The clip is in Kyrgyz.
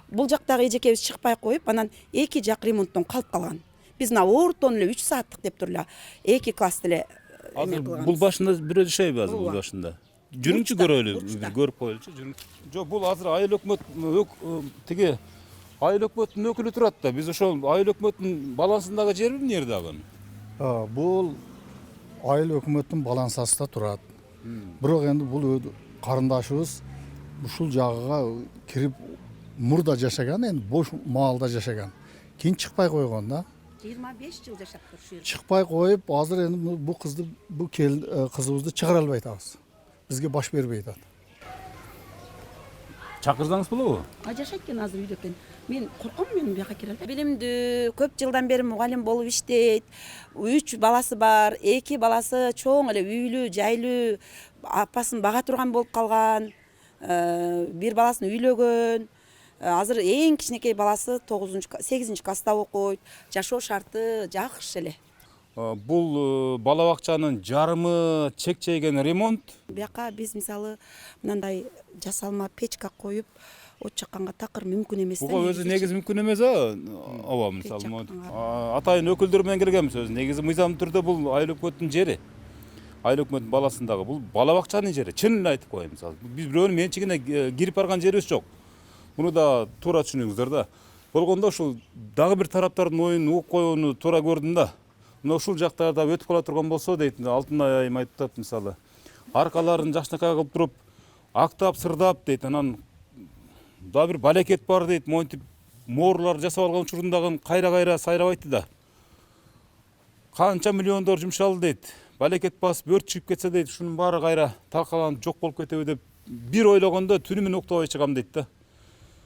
бул жактагы эжекебиз чыкпай коюп, анан 2 жак ремонттон калып калган. Биз мына ортон эле 3 сааттык деп туруп эле 2 класс эле Азыр бул башында бирөө жашайбы азыр бул Ооба. башында? Жүрүңчү Бурчта, көрөлү, бурчта. көрүп коелучу. Жок, бул азыр айыл өкмөт тиги айыл өкмөттүн өкүлү турат да. Биз ошол айыл өкмөттүн балансындагы жерби эмне жерде агы? Бул айыл өкмөттүн балансасында турат. Бирок энди бул карындашыбыз ушул жагыга кирип мурда жашаган, энди бош маалда жашаган. Кийин чыкпай койгон да. 25 жыл жашап турушу. Чыкпай коюп, азыр энди бул кызды, бул кызыбызды чыгара албай атабыз. Бизге баш бербей атат. Чакырсаңыз болобу? Жашайт экен азыр үйдө экен. Мен корком, мен бияка кире албайм. Билимдүү, көп жылдан бери мугалим болуп иштейт. 3 баласы бар, 2 баласы чоң эле үйлүү, жайлуу, апасын бага турган болуп калган. Бир баласын үйлөгөн. Азыр эң кичинекей баласы 8 класста окуйт. Жашоо шарты жакшы эле. Бул бала бакчанын жарымы чекчейген ремонт. Бияка биз мисалы мындай жасалма печка коюп, от чакканга такыр мүмкүн эмес. Буга өзү негизи мүмкүн эмес ооба, мисалы атайын өкүлдөр менен келгенбиз өзү. Негизи мыйзам түрдө бул айыл өкмөттүн жери. Айыл өкмөттүн баласындагы бул бала бакчанын жери. Чын эле айтып коеюн, мисалы. Биз бирөөнүн менчигине кирип барган жерибиз жок. Муну да туура түшүнүңүздөр да. Болгондо ушул дагы бир тараптардын оюн угуп койгону туура көрдүм да. Мына ушул жактарда өтүп кала турган болсо дейт, Алтынай айым айтып атат мисалы. Аркаларын жакшынакай кылып туруп, актап, сырдап дейт, анан дагы бир балекет бар дейт, монтип mooрлар жасап алган учурундагы кайра сайрабайт да. Канча миллиондор жумшалды дейт. Балекет басып өрт чыгып кетсе дейт, ушунун баары кайра талкаланып жок болуп кетеби деп бир ойлогондо түнү менен уктабай чыгам дейт да.